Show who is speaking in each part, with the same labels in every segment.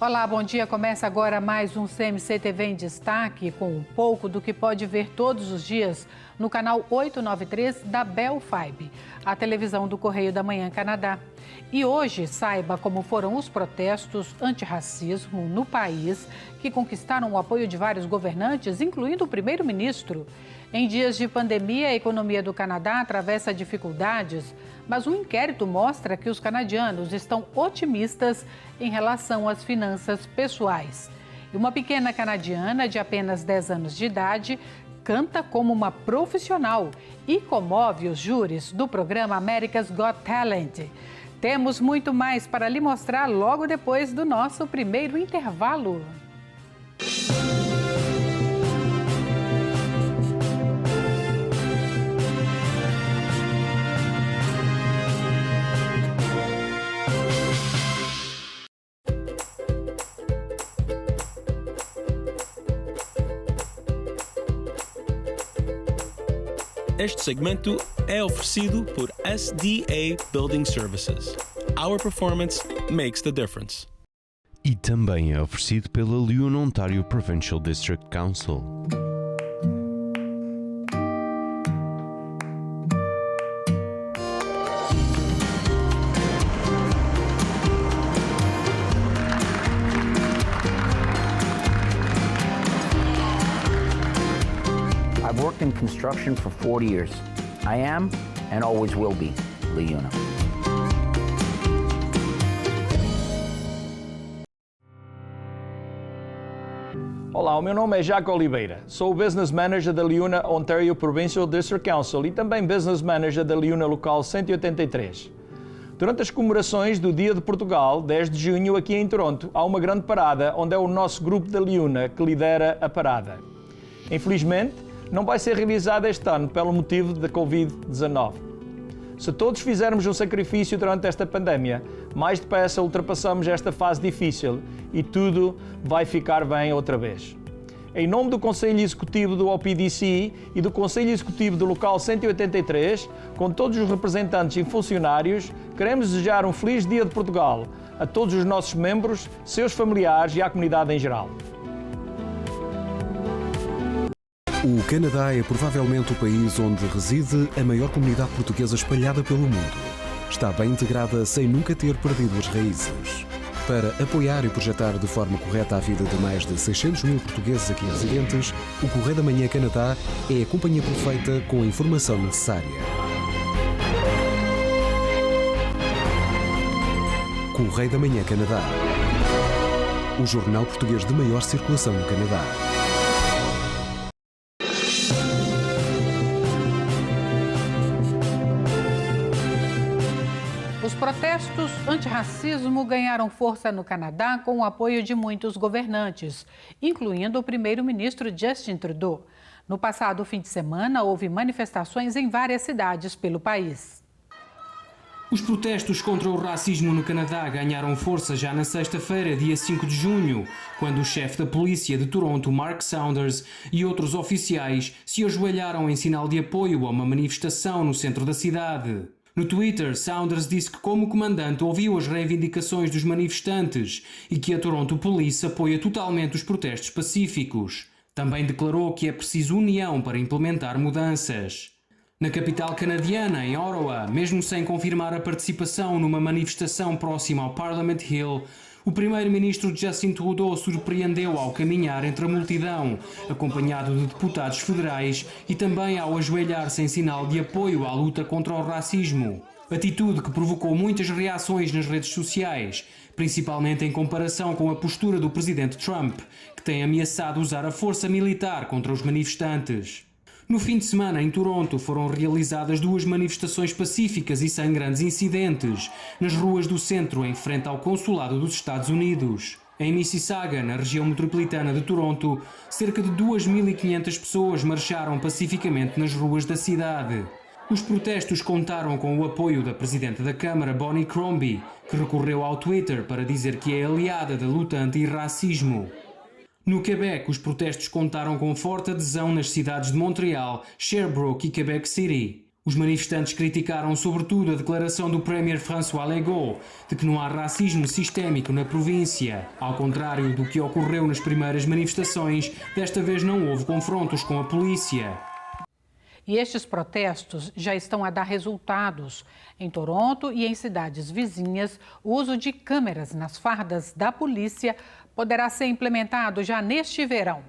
Speaker 1: Olá, bom dia. Começa agora mais um CMC TV em destaque com um pouco do que pode ver todos os dias no canal 893 da Bell Fibe, a televisão do Correio da Manhã Canadá. E hoje saiba como foram os protestos antirracismo no país que conquistaram o apoio de vários governantes, incluindo o primeiro-ministro. Em dias de pandemia, a economia do Canadá atravessa dificuldades, mas um inquérito mostra que os canadianos estão otimistas em relação às finanças pessoais. E uma pequena canadiana de apenas 10 anos de idade canta como uma profissional e comove os júris do programa America's Got Talent. Temos muito mais para lhe mostrar logo depois do nosso primeiro intervalo.
Speaker 2: Este segmento é oferecido por SDA Building Services. Our performance makes the difference.
Speaker 3: E também é oferecido pela Lyon Ontario Provincial District Council.
Speaker 4: I've worked in construction for 40 years. I am, and always will be, LiUNA.
Speaker 5: Olá, o meu nome é Jaco Oliveira. Sou o Business Manager da LiUNA Ontario Provincial District Council e também Business Manager da LiUNA Local 183. Durante as comemorações do Dia de Portugal, 10 de junho, aqui em Toronto, há uma grande parada onde é o nosso grupo da LiUNA que lidera a parada. Infelizmente, não vai ser realizada este ano pelo motivo da Covid-19. Se todos fizermos um sacrifício durante esta pandemia, mais depressa ultrapassamos esta fase difícil e tudo vai ficar bem outra vez. Em nome do Conselho Executivo do OPDC e do Conselho Executivo do Local 183, com todos os representantes e funcionários, queremos desejar um feliz Dia de Portugal a todos os nossos membros, seus familiares e à comunidade em geral.
Speaker 6: O Canadá é provavelmente o país onde reside a maior comunidade portuguesa espalhada pelo mundo. Está bem integrada sem nunca ter perdido as raízes. Para apoiar e projetar de forma correta a vida de mais de 600 mil portugueses aqui residentes, o Correio da Manhã Canadá é a companhia perfeita com a informação necessária. Correio da Manhã Canadá. O jornal português de maior circulação no Canadá.
Speaker 1: Os protestos antirracismo ganharam força no Canadá com o apoio de muitos governantes, incluindo o primeiro-ministro Justin Trudeau. No passado fim de semana, houve manifestações em várias cidades pelo país.
Speaker 7: Os protestos contra o racismo no Canadá ganharam força já na sexta-feira, dia 5 de junho, quando o chefe da polícia de Toronto, Mark Saunders, e outros oficiais se ajoelharam em sinal de apoio a uma manifestação no centro da cidade. No Twitter, Saunders disse que, como comandante, ouviu as reivindicações dos manifestantes e que a Toronto Police apoia totalmente os protestos pacíficos. Também declarou que é preciso união para implementar mudanças. Na capital canadiana, em Ottawa, mesmo sem confirmar a participação numa manifestação próxima ao Parliament Hill, o primeiro-ministro Justin Trudeau surpreendeu ao caminhar entre a multidão, acompanhado de deputados federais e também ao ajoelhar-se em sinal de apoio à luta contra o racismo. Atitude que provocou muitas reações nas redes sociais, principalmente em comparação com a postura do presidente Trump, que tem ameaçado usar a força militar contra os manifestantes. No fim de semana, em Toronto, foram realizadas 2 manifestações pacíficas e sem grandes incidentes, nas ruas do centro, em frente ao Consulado dos Estados Unidos. Em Mississauga, na região metropolitana de Toronto, cerca de 2.500 pessoas marcharam pacificamente nas ruas da cidade. Os protestos contaram com o apoio da Presidente da Câmara, Bonnie Crombie, que recorreu ao Twitter para dizer que é aliada da luta anti-racismo. No Quebec, os protestos contaram com forte adesão nas cidades de Montreal, Sherbrooke e Quebec City. Os manifestantes criticaram sobretudo a declaração do Premier François Legault de que não há racismo sistémico na província. Ao contrário do que ocorreu nas primeiras manifestações, desta vez não houve confrontos com a polícia.
Speaker 1: E estes protestos já estão a dar resultados. Em Toronto e em cidades vizinhas, o uso de câmeras nas fardas da polícia poderá ser implementado já neste verão.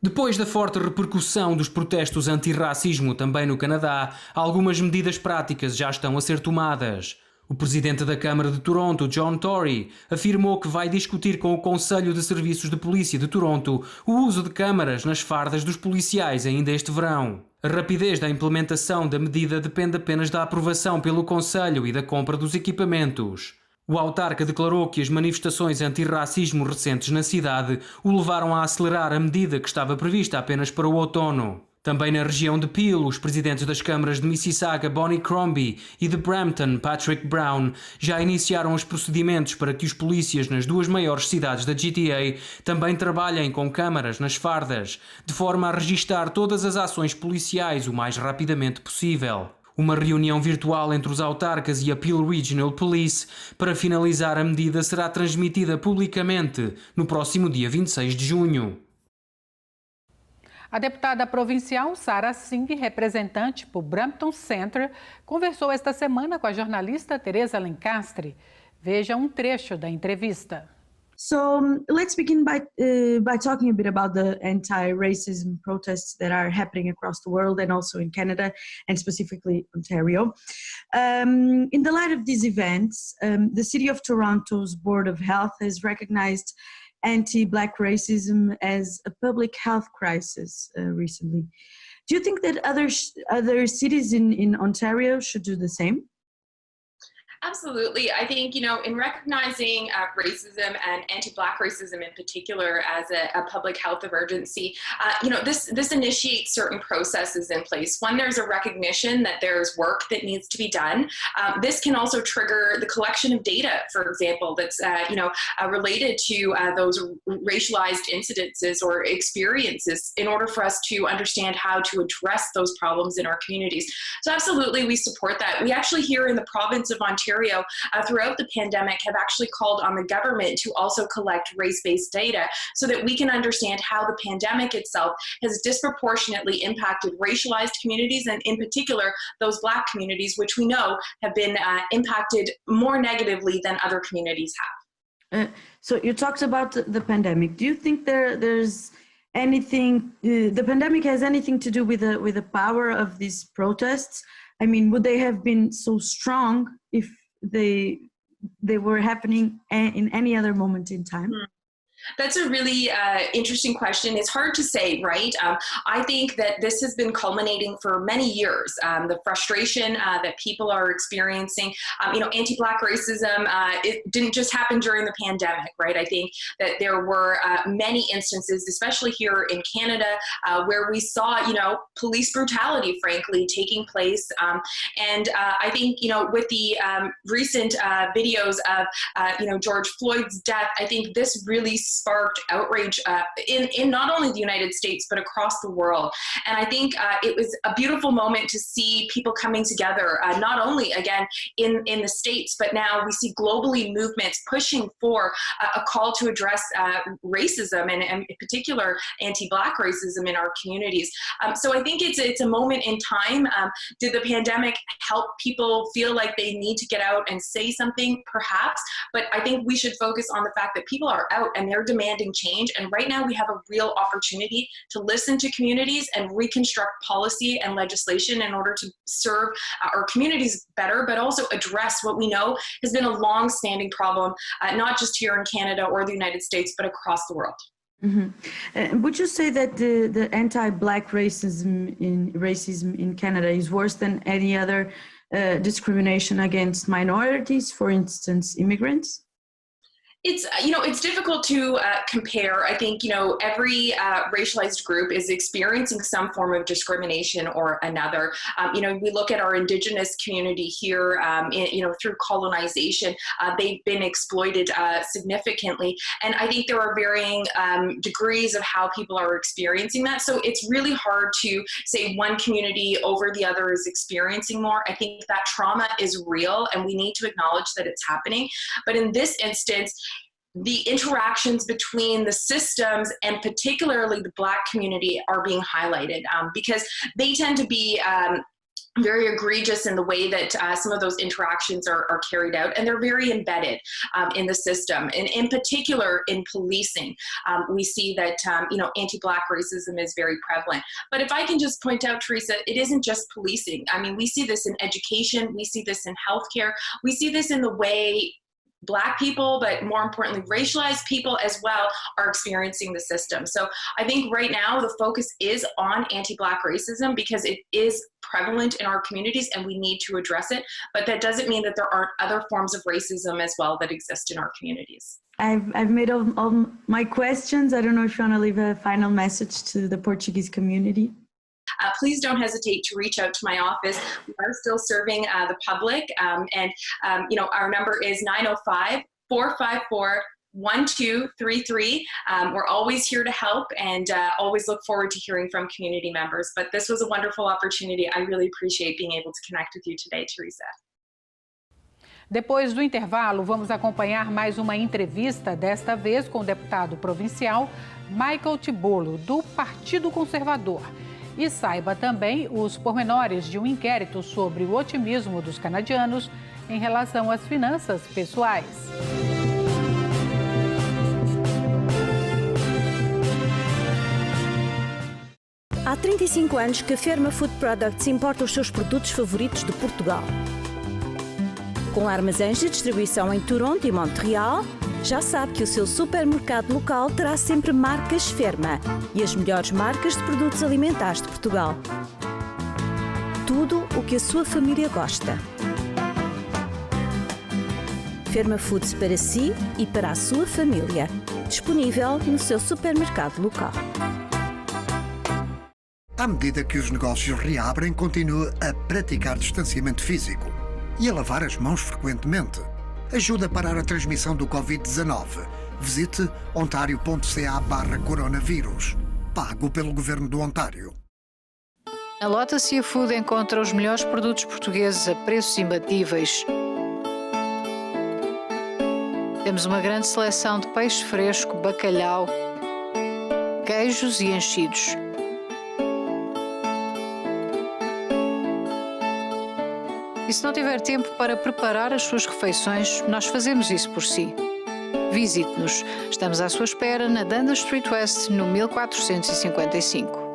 Speaker 7: Depois da forte repercussão dos protestos anti-racismo também no Canadá, algumas medidas práticas já estão a ser tomadas. O presidente da Câmara de Toronto, John Tory, afirmou que vai discutir com o Conselho de Serviços de Polícia de Toronto o uso de câmaras nas fardas dos policiais ainda este verão. A rapidez da implementação da medida depende apenas da aprovação pelo Conselho e da compra dos equipamentos. O autarca declarou que as manifestações anti-racismo recentes na cidade o levaram a acelerar a medida que estava prevista apenas para o outono. Também na região de Peel, os presidentes das câmaras de Mississauga, Bonnie Crombie, e de Brampton, Patrick Brown, já iniciaram os procedimentos para que os polícias nas duas maiores cidades da GTA também trabalhem com câmaras nas fardas, de forma a registar todas as ações policiais o mais rapidamente possível. Uma reunião virtual entre os autarcas e a Peel Regional Police para finalizar a medida será transmitida publicamente no próximo dia 26 de junho.
Speaker 1: A deputada provincial Sara Singh, representante por Brampton Centre, conversou esta semana com a jornalista Teresa Lencastre. Veja um trecho da entrevista.
Speaker 8: So let's begin by talking a bit about the anti-racism protests that are happening across the world and also in Canada and specifically Ontario. In the light of these events, the City of Toronto's Board of Health has recognized anti-Black racism as a public health crisis recently. Do you think that other cities in Ontario should do the same?
Speaker 9: Absolutely. I think, in recognizing racism and anti-Black racism in particular as a public health emergency, this initiates certain processes in place. One, there's a recognition that there's work that needs to be done. This can also trigger the collection of data, for example, that's, related to those racialized incidences or experiences in order for us to understand how to address those problems in our communities. So absolutely, we support that. We actually here in the province of Ontario, throughout the pandemic, have actually called on the government to also collect race-based data so that we can understand how the pandemic itself has disproportionately impacted racialized communities and in particular those Black communities, which we know have been impacted more negatively than other communities have.
Speaker 8: So you talked about the pandemic. Do you think there's anything, the pandemic has anything to do with the power of these protests? I mean, would they have been so strong if they were happening in any other moment in time?
Speaker 9: That's a really interesting question. It's hard to say, right? I think that this has been culminating for many years. The frustration that people are experiencing, anti-Black racism, it didn't just happen during the pandemic, right? I think that there were many instances, especially here in Canada, where we saw, police brutality, frankly, taking place. And I think, with the recent videos of, George Floyd's death, I think this really sparked outrage in not only the United States, but across the world. And I think it was a beautiful moment to see people coming together, not only, again, in the States, but now we see globally movements pushing for a call to address racism and in particular anti-Black racism in our communities. So I think it's a moment in time. Did the pandemic help people feel like they need to get out and say something? Perhaps, but I think we should focus on the fact that people are out and they're demanding change. And right now we have a real opportunity to listen to communities and reconstruct policy and legislation in order to serve our communities better, but also address what we know has been a long-standing problem, not just here in Canada or the United States, but across the world.
Speaker 8: Mm-hmm. Would you say that the anti-Black racism in Canada is worse than any other discrimination against minorities, for instance, immigrants?
Speaker 9: It's difficult to compare. I think, every racialized group is experiencing some form of discrimination or another. We look at our Indigenous community here, through colonization, they've been exploited significantly. And I think there are varying degrees of how people are experiencing that. So it's really hard to say one community over the other is experiencing more. I think that trauma is real and we need to acknowledge that it's happening. But in this instance, the interactions between the systems and particularly the Black community are being highlighted because they tend to be very egregious in the way that some of those interactions are carried out, and they're very embedded in the system. And in particular, in policing, we see that anti-Black racism is very prevalent. But if I can just point out, Teresa, it isn't just policing. I mean, we see this in education, we see this in healthcare, we see this in the way Black people, but more importantly, racialized people as well, are experiencing the system. So I think right now the focus is on anti-Black racism because it is prevalent in our communities and we need to address it. But that doesn't mean that there aren't other forms of racism as well that exist in our communities.
Speaker 8: I've made all my questions. I don't know if you want to leave a final message to the Portuguese community.
Speaker 9: Please don't hesitate to reach out to my office. We are still serving the public, and our number is 905-454-1233. We're always here to help and always look forward to hearing from community members. But this was a wonderful opportunity. I really appreciate being able to connect with you today, Teresa.
Speaker 1: Depois do intervalo, vamos acompanhar mais uma entrevista, desta vez com o deputado provincial Michael Tibollo, do Partido Conservador. E saiba também os pormenores de um inquérito sobre o otimismo dos canadianos em relação às finanças pessoais.
Speaker 10: Há 35 anos que a Ferma Food Products importa os seus produtos favoritos de Portugal. Com armazéns de distribuição em Toronto e Montreal, já sabe que o seu supermercado local terá sempre marcas Ferma e as melhores marcas de produtos alimentares de Portugal. Tudo o que a sua família gosta. Ferma Foods para si e para a sua família. Disponível no seu supermercado local.
Speaker 11: À medida que os negócios reabrem, continue a praticar distanciamento físico e a lavar as mãos frequentemente. Ajude a parar a transmissão do Covid-19. Visite ontario.ca/coronavírus. Pago pelo Governo do Ontário.
Speaker 12: Na Lota Seafood encontra os melhores produtos portugueses a preços imbatíveis. Temos uma grande seleção de peixe fresco, bacalhau, queijos e enchidos. E se não tiver tempo para preparar as suas refeições, nós fazemos isso por si. Visite-nos. Estamos à sua espera na Dundas Street West, no 1455.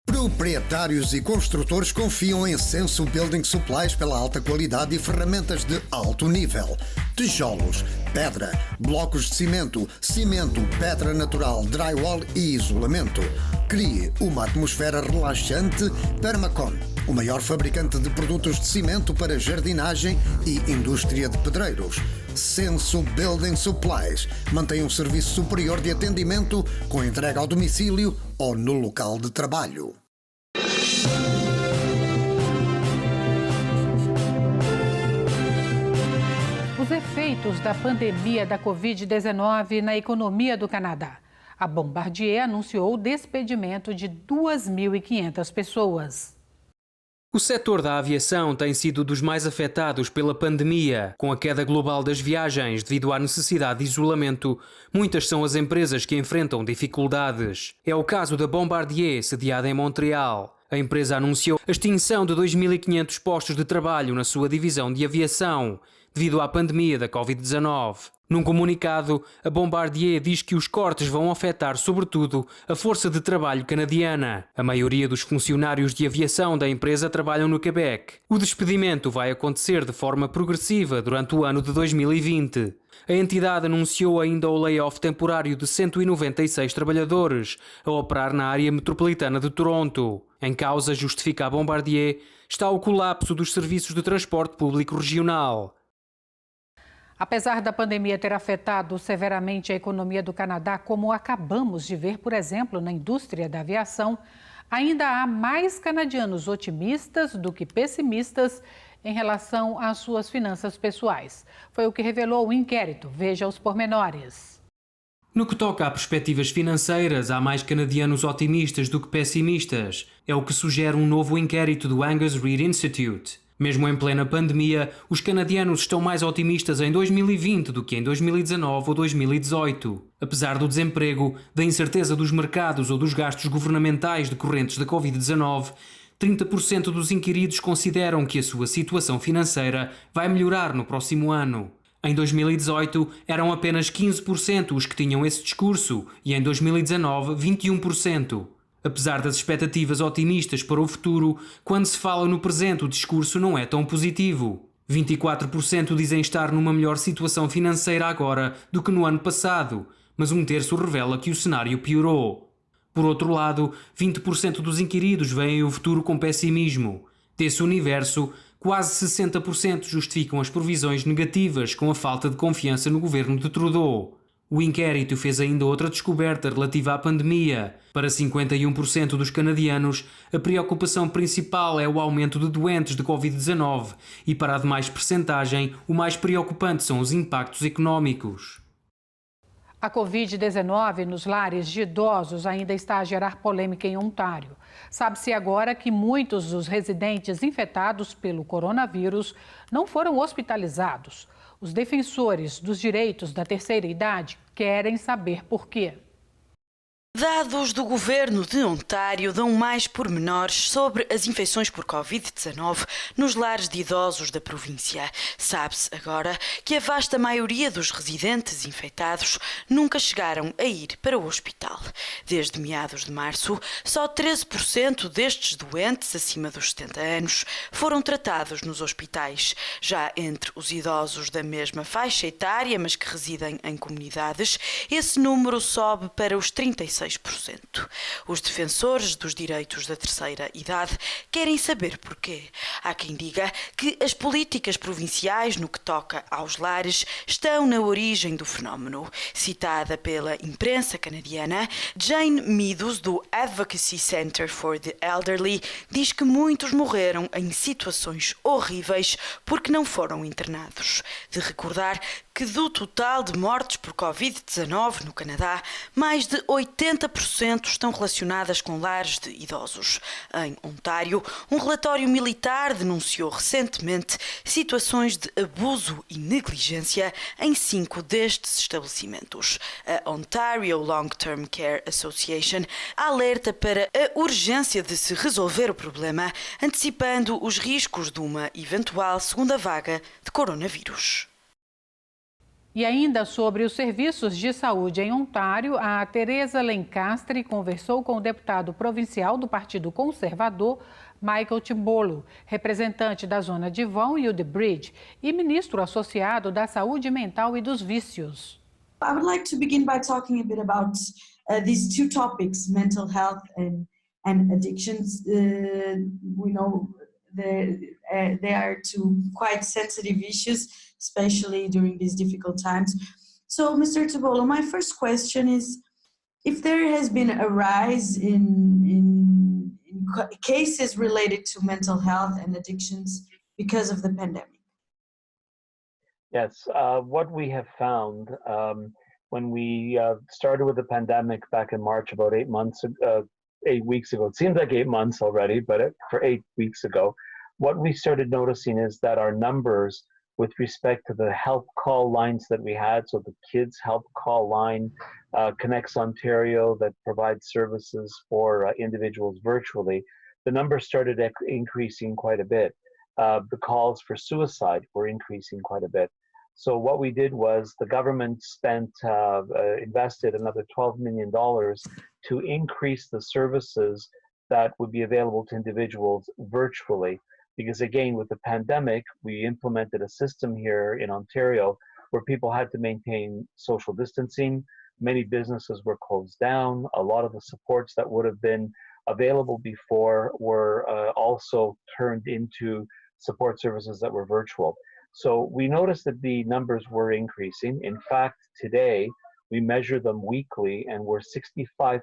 Speaker 11: Proprietários e construtores confiam em Senso Building Supplies pela alta qualidade e ferramentas de alto nível. Tijolos, pedra, blocos de cimento, pedra natural, drywall e isolamento. Crie uma atmosfera relaxante. Permacon, o maior fabricante de produtos de cimento para jardinagem e indústria de pedreiros. Senso Building Supplies mantém um serviço superior de atendimento com entrega ao domicílio ou no local de trabalho.
Speaker 1: Os efeitos da pandemia da Covid-19 na economia do Canadá. A Bombardier anunciou o despedimento de 2.500 pessoas.
Speaker 7: O setor da aviação tem sido dos mais afetados pela pandemia. Com a queda global das viagens devido à necessidade de isolamento, muitas são as empresas que enfrentam dificuldades. É o caso da Bombardier, sediada em Montreal. A empresa anunciou a extinção de 2.500 postos de trabalho na sua divisão de aviação, devido à pandemia da Covid-19. Num comunicado, a Bombardier diz que os cortes vão afetar sobretudo a força de trabalho canadiana. A maioria dos funcionários de aviação da empresa trabalham no Quebec. O despedimento vai acontecer de forma progressiva durante o ano de 2020. A entidade anunciou ainda o layoff temporário de 196 trabalhadores a operar na área metropolitana de Toronto. Em causa, justifica a Bombardier, está o colapso dos serviços de transporte público regional.
Speaker 1: Apesar da pandemia ter afetado severamente a economia do Canadá, como acabamos de ver, por exemplo, na indústria da aviação, ainda há mais canadianos otimistas do que pessimistas em relação às suas finanças pessoais. Foi o que revelou o inquérito. Veja os pormenores.
Speaker 7: No que toca a perspectivas financeiras, há mais canadianos otimistas do que pessimistas. É o que sugere um novo inquérito do Angus Reid Institute. Mesmo em plena pandemia, os canadianos estão mais otimistas em 2020 do que em 2019 ou 2018. Apesar do desemprego, da incerteza dos mercados ou dos gastos governamentais decorrentes da Covid-19, 30% dos inquiridos consideram que a sua situação financeira vai melhorar no próximo ano. Em 2018, eram apenas 15% os que tinham esse discurso e em 2019, 21%. Apesar das expectativas otimistas para o futuro, quando se fala no presente o discurso não é tão positivo. 24% dizem estar numa melhor situação financeira agora do que no ano passado, mas um terço revela que o cenário piorou. Por outro lado, 20% dos inquiridos veem o futuro com pessimismo. Desse universo, quase 60% justificam as previsões negativas com a falta de confiança no governo de Trudeau. O inquérito fez ainda outra descoberta relativa à pandemia. Para 51% dos canadianos, a preocupação principal é o aumento de doentes de Covid-19 e para a demais percentagem, o mais preocupante são os impactos económicos.
Speaker 1: A Covid-19 nos lares de idosos ainda está a gerar polêmica em Ontário. Sabe-se agora que muitos dos residentes infectados pelo coronavírus não foram hospitalizados. Os defensores dos direitos da terceira idade querem saber por quê.
Speaker 13: Dados do governo de Ontário dão mais pormenores sobre as infecções por Covid-19 nos lares de idosos da província. Sabe-se agora que a vasta maioria dos residentes infectados nunca chegaram a ir para o hospital. Desde meados de março, só 13% destes doentes acima dos 70 anos foram tratados nos hospitais. Já entre os idosos da mesma faixa etária, mas que residem em comunidades, esse número sobe para os 36%. Os defensores dos direitos da terceira idade querem saber porquê. Há quem diga que as políticas provinciais no que toca aos lares estão na origem do fenómeno. Citada pela imprensa canadiana, Jane Meadows, do Advocacy Center for the Elderly, diz que muitos morreram em situações horríveis porque não foram internados. De recordar que do total de mortes por Covid-19 no Canadá, mais de 80% estão relacionadas com lares de idosos. Em Ontário, um relatório militar denunciou recentemente situações de abuso e negligência em 5 destes estabelecimentos. A Ontario Long-Term Care Association alerta para a urgência de se resolver o problema, antecipando os riscos de uma eventual segunda vaga de coronavírus.
Speaker 1: E ainda sobre os serviços de saúde em Ontário, a Teresa Lencastre conversou com o deputado provincial do Partido Conservador, Michael Timbolo, representante da zona de Vaughan e o The Bridge, e ministro associado da saúde mental e dos vícios.
Speaker 8: I would like to begin by talking a bit about these two topics, mental health and addictions. We know they are two quite sensitive issues, especially during these difficult times. So, Mr. Timbolo, my first question is, if there has been a rise in cases related to mental health and addictions because of the pandemic?
Speaker 14: Yes, what we have found when we started with the pandemic back in March, about 8 weeks ago, it seems like 8 months already, but for 8 weeks ago, what we started noticing is that our numbers with respect to the help call lines that we had, so the Kids Help Call line connects Ontario that provides services for individuals virtually, the numbers started increasing quite a bit. The calls for suicide were increasing quite a bit. So what we did was the government invested another $12 million to increase the services that would be available to individuals virtually. Because again, with the pandemic, we implemented a system here in Ontario where people had to maintain social distancing. Many businesses were closed down. A lot of the supports that would have been available before were also turned into support services that were virtual. So we noticed that the numbers were increasing. In fact, today we measure them weekly, and we're 65%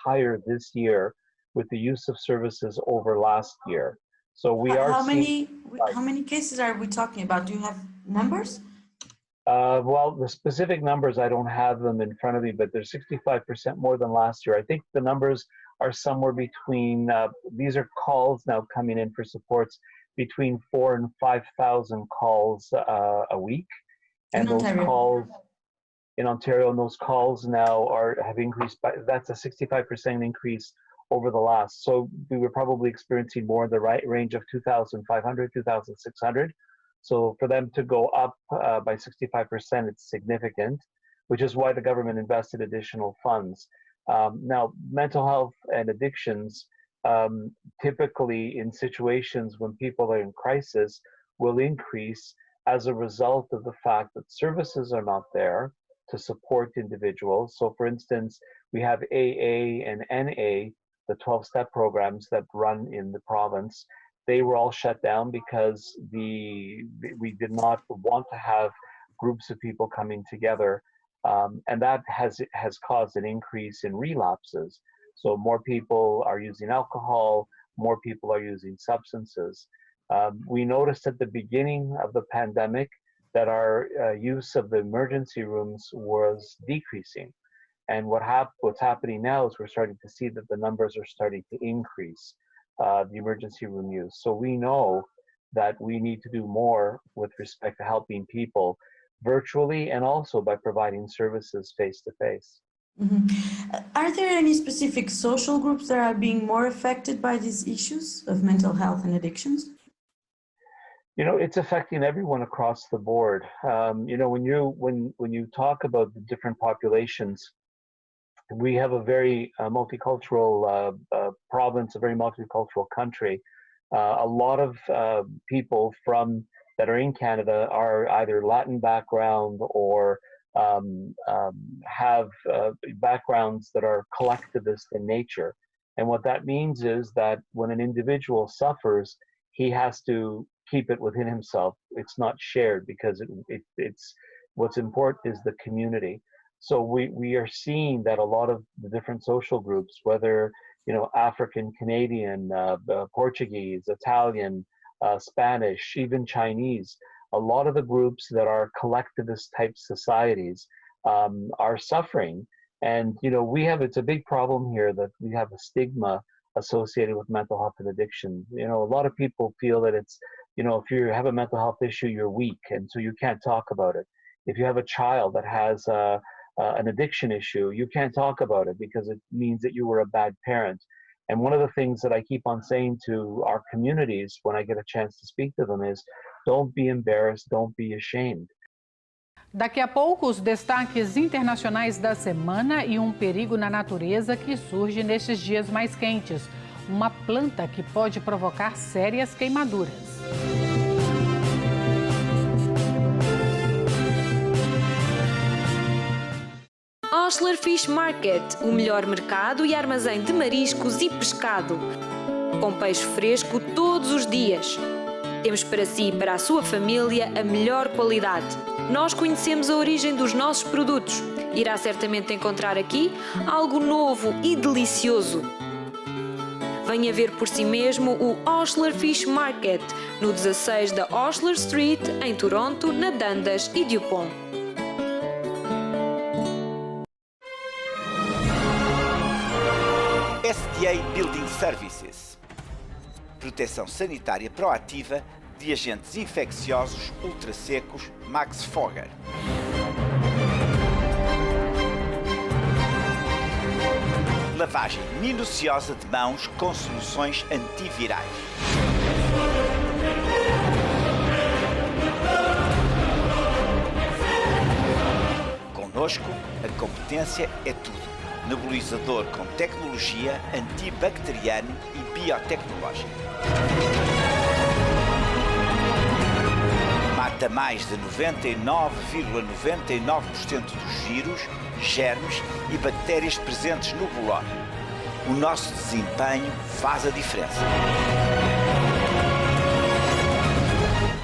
Speaker 14: higher this year with the use of services over last year. So we are.
Speaker 8: How many cases are we talking about? Do you have numbers?
Speaker 14: Well, the specific numbers, I don't have them in front of me, but they're 65% more than last year. I think the numbers are somewhere between, these are calls now coming in for supports, between 4,000 and 5,000 calls a week. And those calls in Ontario, and those calls now have increased by, that's a 65% increase over the last. So we were probably experiencing more in the range of 2,500, 2,600. So for them to go up by 65%, it's significant, which is why the government invested additional funds. Now, mental health and addictions, typically in situations when people are in crisis, will increase as a result of the fact that services are not there to support individuals. So for instance, we have AA and NA, the 12-step programs that run in the province. They were all shut down because we did not want to have groups of people coming together, and that has caused an increase in relapses. So more people are using alcohol, more people are using substances. We noticed at the beginning of the pandemic that our use of the emergency rooms was decreasing, and what's happening now is we're starting to see that the numbers are starting to increase. The emergency room use. So we know that we need to do more with respect to helping people virtually and also by providing services face to face.
Speaker 8: Are there any specific social groups that are being more affected by these issues of mental health and addictions?
Speaker 14: You know, it's affecting everyone across the board. You know, when you talk about the different populations, we have a very multicultural province, a very multicultural country. A lot of people that are in Canada are either Latin background or have backgrounds that are collectivist in nature. And what that means is that when an individual suffers, he has to keep it within himself. It's not shared because it's what's important is the community. So we are seeing that a lot of the different social groups, whether, you know, African, Canadian, Portuguese, Italian, Spanish, even Chinese, a lot of the groups that are collectivist type societies are suffering. And, you know, it's a big problem here that we have a stigma associated with mental health and addiction. You know, a lot of people feel that it's, you know, if you have a mental health issue, you're weak, and so you can't talk about it. If you have a child that has an addiction issue, you can't talk about it because it means that you were a bad parent. And one of the things that I keep on saying to our communities when I get a chance to speak to them is, don't be embarrassed, don't be ashamed.
Speaker 1: Daqui a pouco, os destaques internacionais da semana e um perigo na natureza que surge nestes dias mais quentes. Uma planta que pode provocar sérias queimaduras.
Speaker 15: Osler Fish Market, o melhor mercado e armazém de mariscos e pescado. Com peixe fresco todos os dias. Temos para si e para a sua família a melhor qualidade. Nós conhecemos a origem dos nossos produtos. Irá certamente encontrar aqui algo novo e delicioso. Venha ver por si mesmo o Osler Fish Market, no 16 da Osler Street, em Toronto, na Dundas e Dupont.
Speaker 16: SDA Building Services. Proteção sanitária proativa de agentes infecciosos ultrassecos Max Fogger. Lavagem minuciosa de mãos com soluções antivirais. Connosco, a competência é tudo. Nebulizador com tecnologia antibacteriana e biotecnológica. Mata mais de 99,99% dos vírus, germes e bactérias presentes no bolor. O nosso desempenho faz a diferença.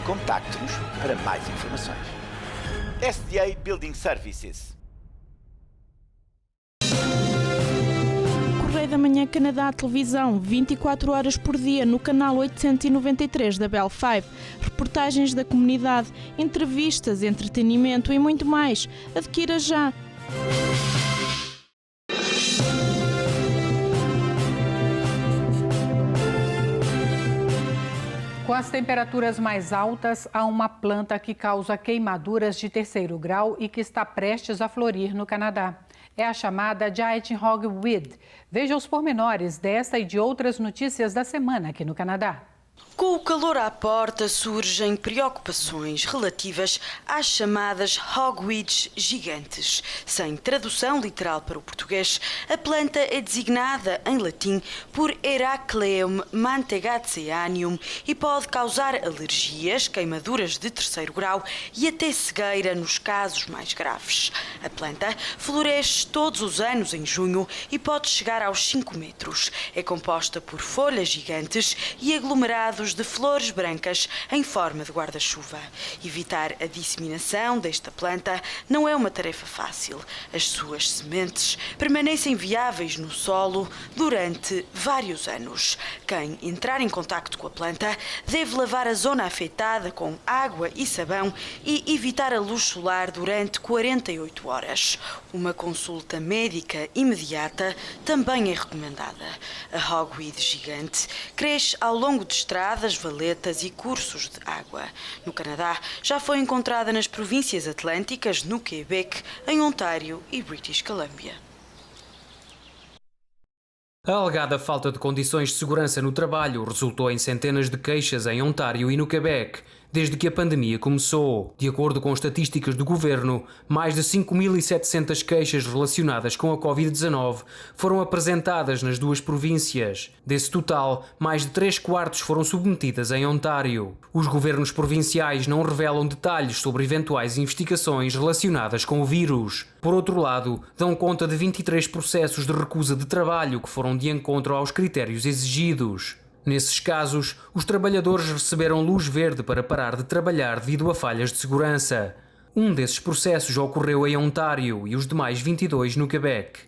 Speaker 16: Contacte-nos para mais informações. SDA Building Services.
Speaker 17: Correio da Manhã Canadá Televisão, 24 horas por dia no canal 893 da Bell 5. Reportagens da comunidade, entrevistas, entretenimento e muito mais. Adquira já!
Speaker 1: Com as temperaturas mais altas, há uma planta que causa queimaduras de 3º grau e que está prestes a florir no Canadá. É a chamada Giant Hogweed. Veja os pormenores desta e de outras notícias da semana aqui no Canadá.
Speaker 13: Com o calor à porta, surgem preocupações relativas às chamadas hogweeds gigantes. Sem tradução literal para o português, a planta é designada em latim por Heracleum mantegaceaneum e pode causar alergias, queimaduras de 3º grau e até cegueira nos casos mais graves. A planta floresce todos os anos em junho e pode chegar aos 5 metros. É composta por folhas gigantes e aglomerados de flores brancas em forma de guarda-chuva. Evitar a disseminação desta planta não é uma tarefa fácil. As suas sementes permanecem viáveis no solo durante vários anos. Quem entrar em contacto com a planta deve lavar a zona afetada com água e sabão e evitar a luz solar durante 48 horas. Uma consulta médica imediata também é recomendada. A hogweed gigante cresce ao longo de estradas, valetas e cursos de água. No Canadá, já foi encontrada nas províncias atlânticas, no Quebec, em Ontário e British Columbia.
Speaker 7: A alegada falta de condições de segurança no trabalho resultou em centenas de queixas em Ontário e no Quebec, desde que a pandemia começou. De acordo com estatísticas do governo, mais de 5.700 queixas relacionadas com a Covid-19 foram apresentadas nas duas províncias. Desse total, mais de 3/4 foram submetidas em Ontário. Os governos provinciais não revelam detalhes sobre eventuais investigações relacionadas com o vírus. Por outro lado, dão conta de 23 processos de recusa de trabalho que foram de encontro aos critérios exigidos. Nesses casos, os trabalhadores receberam luz verde para parar de trabalhar devido a falhas de segurança. Um desses processos ocorreu em Ontário e os demais 22 no Quebec.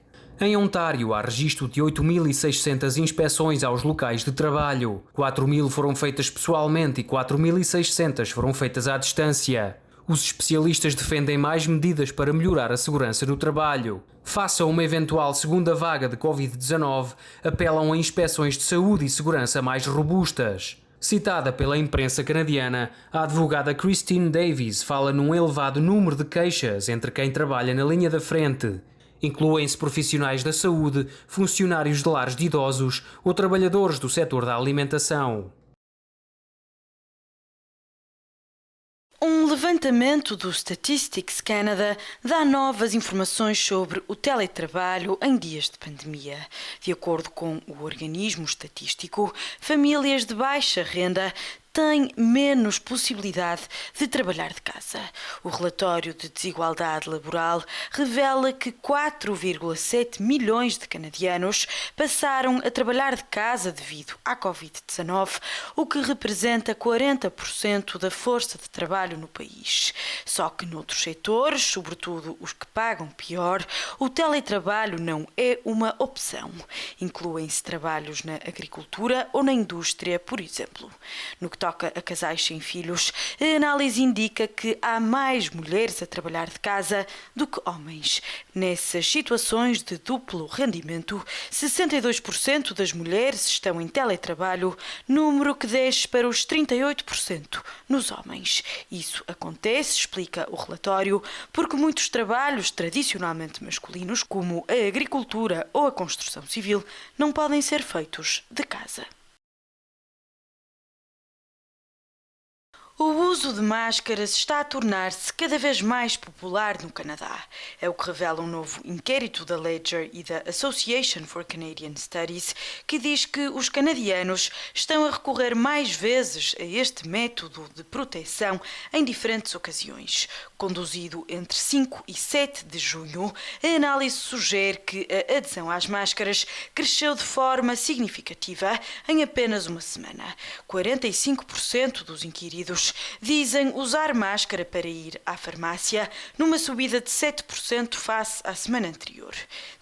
Speaker 7: Em Ontário, há registro de 8.600 inspeções aos locais de trabalho. 4.000 foram feitas pessoalmente e 4.600 foram feitas à distância. Os especialistas defendem mais medidas para melhorar a segurança no trabalho. Face a uma eventual segunda vaga de Covid-19, apelam a inspeções de saúde e segurança mais robustas. Citada pela imprensa canadiana, a advogada Christine Davies fala num elevado número de queixas entre quem trabalha na linha da frente. Incluem-se profissionais da saúde, funcionários de lares de idosos ou trabalhadores do setor da alimentação.
Speaker 13: Um levantamento do Statistics Canada dá novas informações sobre o teletrabalho em dias de pandemia. De acordo com o organismo estatístico, famílias de baixa renda têm menos possibilidade de trabalhar de casa. O relatório de desigualdade laboral revela que 4,7 milhões de canadianos passaram a trabalhar de casa devido à Covid-19, o que representa 40% da força de trabalho no país. Só que noutros setores, sobretudo os que pagam pior, o teletrabalho não é uma opção. Incluem-se trabalhos na agricultura ou na indústria, por exemplo. No que toca a casais sem filhos, a análise indica que há mais mulheres a trabalhar de casa do que homens. Nessas situações de duplo rendimento, 62% das mulheres estão em teletrabalho, número que desce para os 38% nos homens. Isso acontece, explica o relatório, porque muitos trabalhos tradicionalmente masculinos, como a agricultura ou a construção civil, não podem ser feitos de casa. O uso de máscaras está a tornar-se cada vez mais popular no Canadá. É o que revela um novo inquérito da Ledger e da Association for Canadian Studies, que diz que os canadianos estão a recorrer mais vezes a este método de proteção em diferentes ocasiões. Conduzido entre 5 e 7 de junho, a análise sugere que a adesão às máscaras cresceu de forma significativa em apenas uma semana. 45% dos inquiridos inquiridos dizem usar máscara para ir à farmácia, numa subida de 7% face à semana anterior.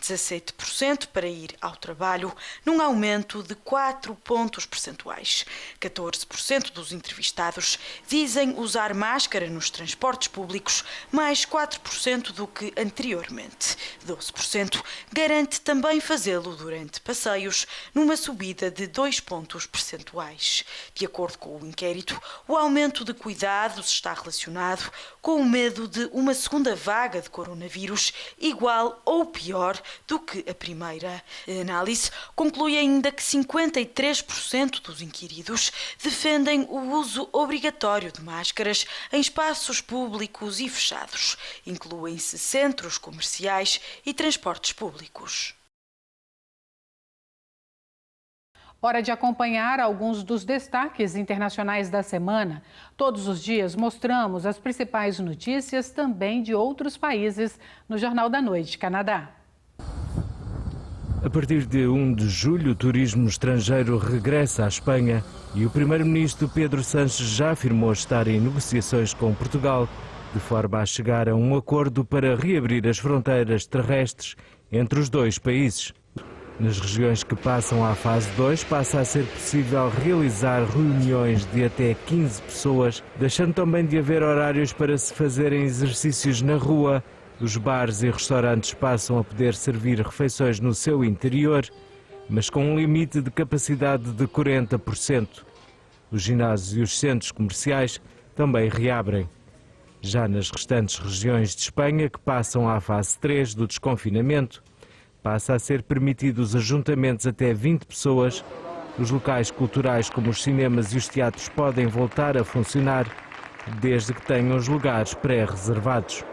Speaker 13: 17% para ir ao trabalho, num aumento de 4 pontos percentuais. 14% dos entrevistados dizem usar máscara nos transportes públicos, mais 4% do que anteriormente. 12% garante também fazê-lo durante passeios, numa subida de 2 pontos percentuais. De acordo com o inquérito, o aumento de cuidados está relacionado com o medo de uma segunda vaga de coronavírus igual ou pior do que a primeira. A análise conclui ainda que 53% dos inquiridos defendem o uso obrigatório de máscaras em espaços públicos e fechados. Incluem-se centros comerciais e transportes públicos.
Speaker 1: Hora de acompanhar alguns dos destaques internacionais da semana. Todos os dias mostramos as principais notícias também de outros países no Jornal da Noite, Canadá.
Speaker 18: A partir de 1 de julho, o turismo estrangeiro regressa à Espanha e o primeiro-ministro Pedro Sánchez já afirmou estar em negociações com Portugal, de forma a chegar a um acordo para reabrir as fronteiras terrestres entre os dois países. Nas regiões que passam à fase 2, passa a ser possível realizar reuniões de até 15 pessoas, deixando também de haver horários para se fazerem exercícios na rua. Os bares e restaurantes passam a poder servir refeições no seu interior, mas com um limite de capacidade de 40%. Os ginásios e os centros comerciais também reabrem. Já nas restantes regiões de Espanha, que passam à fase 3 do desconfinamento, passa a ser permitido os ajuntamentos até 20 pessoas. Os locais culturais como os cinemas e os teatros podem voltar a funcionar, desde que tenham os lugares pré-reservados.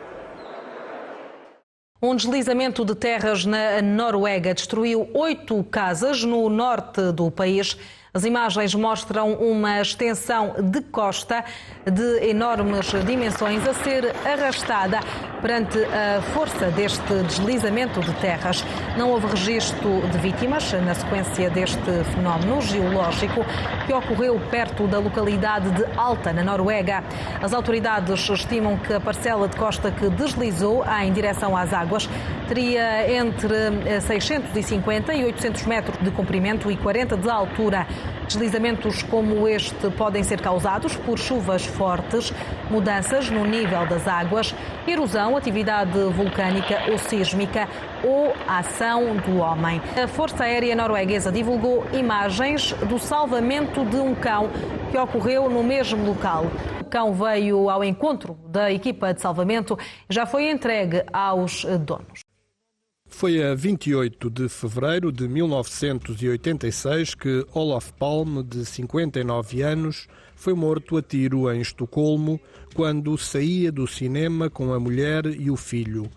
Speaker 19: Um deslizamento de terras na Noruega destruiu 8 casas no norte do país. As imagens mostram uma extensão de costa de enormes dimensões a ser arrastada perante a força deste deslizamento de terras. Não houve registro de vítimas na sequência deste fenómeno geológico que ocorreu perto da localidade de Alta, na Noruega. As autoridades estimam que a parcela de costa que deslizou em direção às águas teria entre 650 e 800 metros de comprimento e 40 de altura. Deslizamentos como este podem ser causados por chuvas fortes, mudanças no nível das águas, erosão, atividade vulcânica ou sísmica ou ação do homem. A Força Aérea Norueguesa divulgou imagens do salvamento de um cão que ocorreu no mesmo local. O cão veio ao encontro da equipa de salvamento e já foi entregue aos donos.
Speaker 20: Foi a 28 de fevereiro de 1986 que Olof Palme, de 59 anos, foi morto a tiro em Estocolmo quando saía do cinema com a mulher e o filho.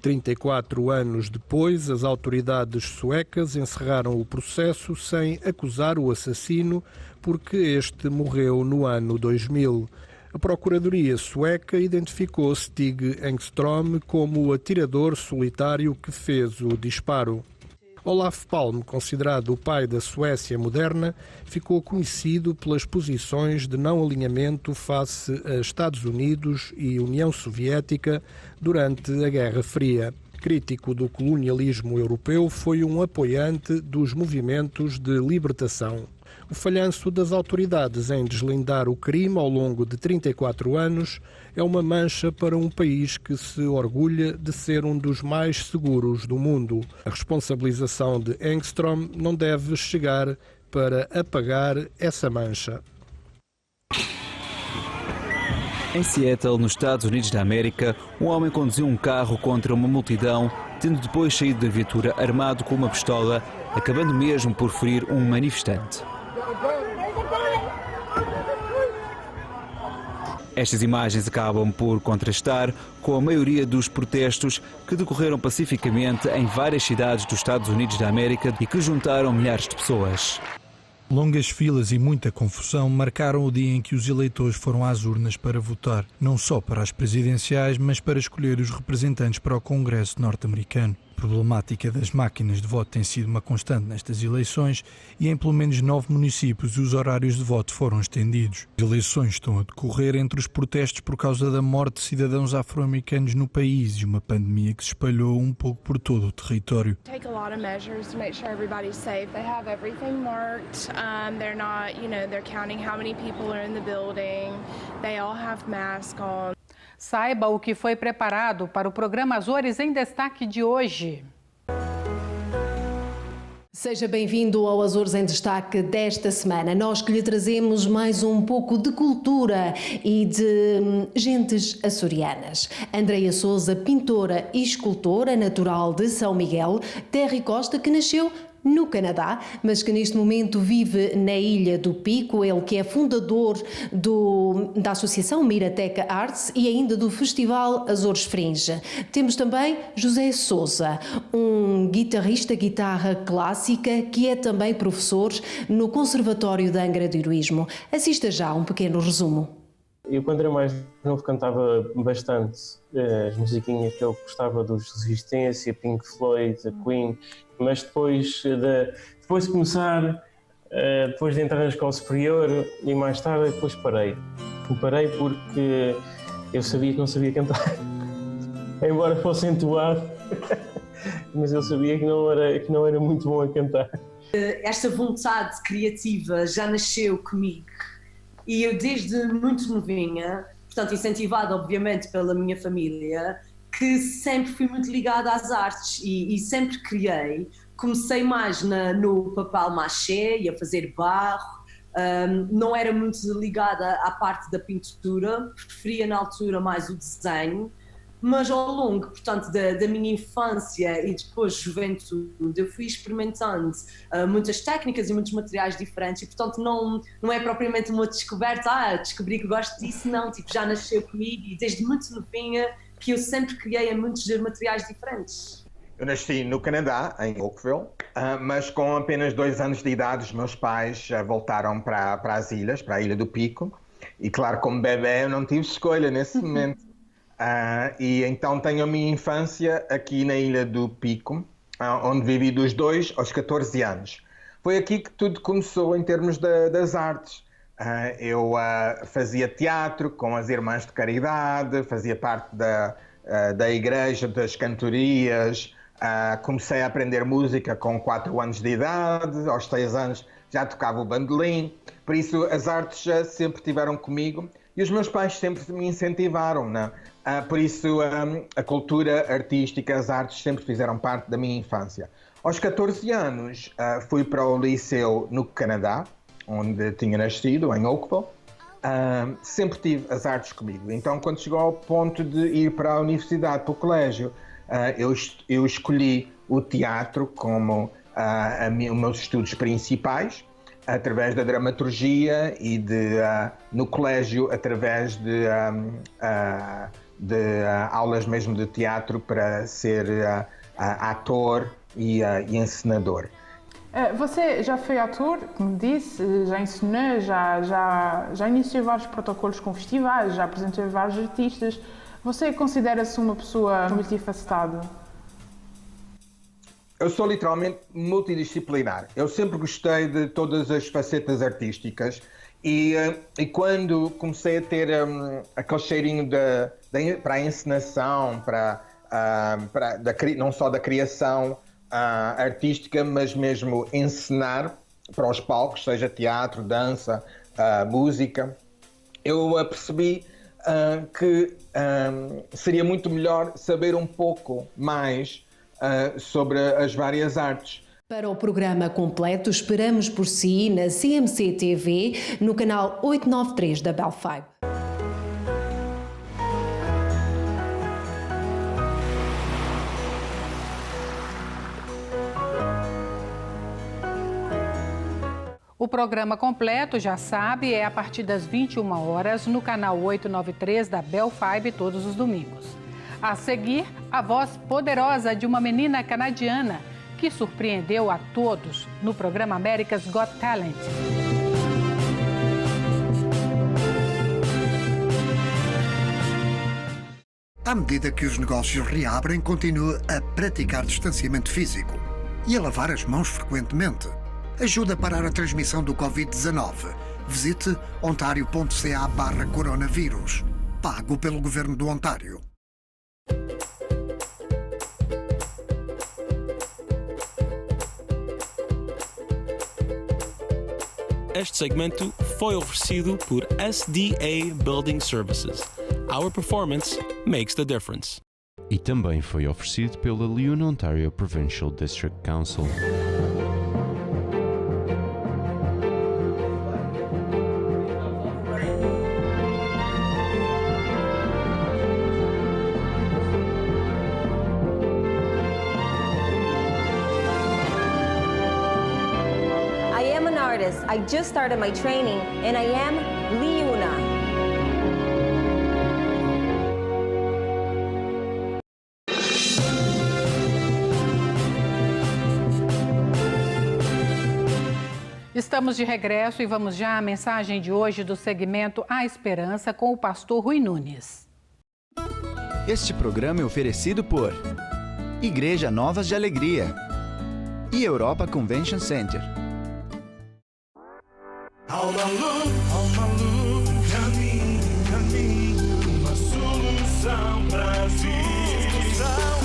Speaker 20: 34 anos depois, as autoridades suecas encerraram o processo sem acusar o assassino porque este morreu no ano 2000. A Procuradoria sueca identificou Stig Engström como o atirador solitário que fez o disparo. Olof Palme, considerado o pai da Suécia moderna, ficou conhecido pelas posições de não alinhamento face a Estados Unidos e União Soviética durante a Guerra Fria. Crítico do colonialismo europeu, foi um apoiante dos movimentos de libertação. O falhanço das autoridades em deslindar o crime ao longo de 34 anos é uma mancha para um país que se orgulha de ser um dos mais seguros do mundo. A responsabilização de Engström não deve chegar para apagar essa mancha.
Speaker 21: Em Seattle, nos Estados Unidos da América, um homem conduziu um carro contra uma multidão, tendo depois saído da viatura armado com uma pistola, acabando mesmo por ferir um manifestante. Estas imagens acabam por contrastar com a maioria dos protestos que decorreram pacificamente em várias cidades dos Estados Unidos da América e que juntaram milhares de pessoas.
Speaker 22: Longas filas e muita confusão marcaram o dia em que os eleitores foram às urnas para votar, não só para as presidenciais, mas para escolher os representantes para o Congresso norte-americano. problemática das máquinas de voto tem sido uma constante nestas eleições e em pelo menos 9 municípios os horários de voto foram estendidos. As eleições estão a decorrer entre os protestos por causa da morte de cidadãos afro-americanos no país e uma pandemia que se espalhou um pouco por todo o território.
Speaker 2: Take a lot of measures to make sure everybody's safe. They have everything marked. They're not, they're counting how many people are in the building. They all have masks on.
Speaker 1: Saiba o que foi preparado para o programa Azores em Destaque de hoje.
Speaker 3: Seja bem-vindo ao Azores em Destaque desta semana. Nós que lhe trazemos mais um pouco de cultura e de gentes açorianas. Andreia Sousa, pintora e escultora natural de São Miguel, terra e costa, que nasceu no Canadá, mas que neste momento vive na Ilha do Pico. Ele que é fundador da Associação Mirateca Arts e ainda do Festival Azores Fringe. Temos também José Sousa, um guitarrista guitarra clássica que é também professor no Conservatório de Angra do Heroísmo. Assista já um pequeno resumo.
Speaker 23: Eu, quando era mais novo, cantava bastante as musiquinhas que eu gostava, dos Resistência, Pink Floyd, a Queen, mas depois de começar, depois de entrar na escola superior e mais tarde, depois parei. Parei porque eu sabia que não sabia cantar, embora fosse entoado, mas eu sabia que não era muito bom a cantar.
Speaker 24: Esta vontade criativa já nasceu comigo. E eu desde muito novinha, portanto incentivada obviamente pela minha família, que sempre fui muito ligada às artes e sempre criei. Comecei mais no papel machê e a fazer barro, não era muito ligada à parte da pintura, preferia na altura mais o desenho, mas ao longo, portanto, da minha infância e depois juventude, eu fui experimentando muitas técnicas e muitos materiais diferentes e, portanto, não é propriamente uma descoberta, descobri que gosto disso, não, já nasceu comigo e desde muito novinha que eu sempre criei muitos materiais diferentes.
Speaker 25: Eu nasci no Canadá, em Oakville, mas com apenas 2 anos de idade os meus pais voltaram para as ilhas, para a Ilha do Pico, e claro, como bebê eu não tive escolha nesse momento. E então tenho a minha infância aqui na Ilha do Pico, onde vivi dos 2 aos 14 anos. Foi aqui que tudo começou em termos das artes. Eu fazia teatro com as Irmãs de Caridade, fazia parte da igreja, das cantorias, comecei a aprender música com 4 anos de idade, aos 6 anos já tocava o bandolim, por isso as artes sempre estiveram comigo e os meus pais sempre me incentivaram, né? Por isso a cultura artística, as artes sempre fizeram parte da minha infância. Aos 14 anos fui para o liceu no Canadá, onde tinha nascido, em Oakville. Sempre tive as artes comigo. Então, quando chegou ao ponto de ir para a universidade, para o colégio, eu escolhi o teatro como os meus estudos principais, através da dramaturgia e no colégio, através de aulas mesmo de teatro para ser ator e encenador.
Speaker 26: Você já foi ator, como disse, já ensinou, já iniciou vários protocolos com festivais, já apresentou vários artistas. Você considera-se uma pessoa multifacetada?
Speaker 25: Eu sou literalmente multidisciplinar. Eu sempre gostei de todas as facetas artísticas e quando comecei a ter aquele cheirinho para a encenação, não só da criação artística, mas mesmo encenar para os palcos, seja teatro, dança, música, eu percebi que seria muito melhor saber um pouco mais sobre as várias artes.
Speaker 3: Para o programa completo, esperamos por si na CMC TV, no canal 893 da Bell 5.
Speaker 1: O programa completo, já sabe, é a partir das 21 horas no canal 893 da Bell 5 todos os domingos. A seguir, a voz poderosa de uma menina canadiana que surpreendeu a todos no programa America's Got Talent.
Speaker 11: À medida que os negócios reabrem, continue a praticar distanciamento físico e a lavar as mãos frequentemente. Ajuda a parar a transmissão do Covid-19. Visite ontario.ca/coronavírus. Pago pelo Governo do Ontário.
Speaker 4: Este segmento foi oferecido por SDA Building Services. Our performance makes the difference.
Speaker 5: E também foi oferecido pela Leon Ontario Provincial District Council.
Speaker 6: I just started my training and I am Liuna.
Speaker 1: Estamos de regresso e vamos já à mensagem de hoje do segmento A Esperança com o pastor Rui Nunes.
Speaker 9: Este programa é oferecido por Igreja Novas de Alegria e Europa Convention Center.
Speaker 10: Alma luz, caminho, uma solução para ti.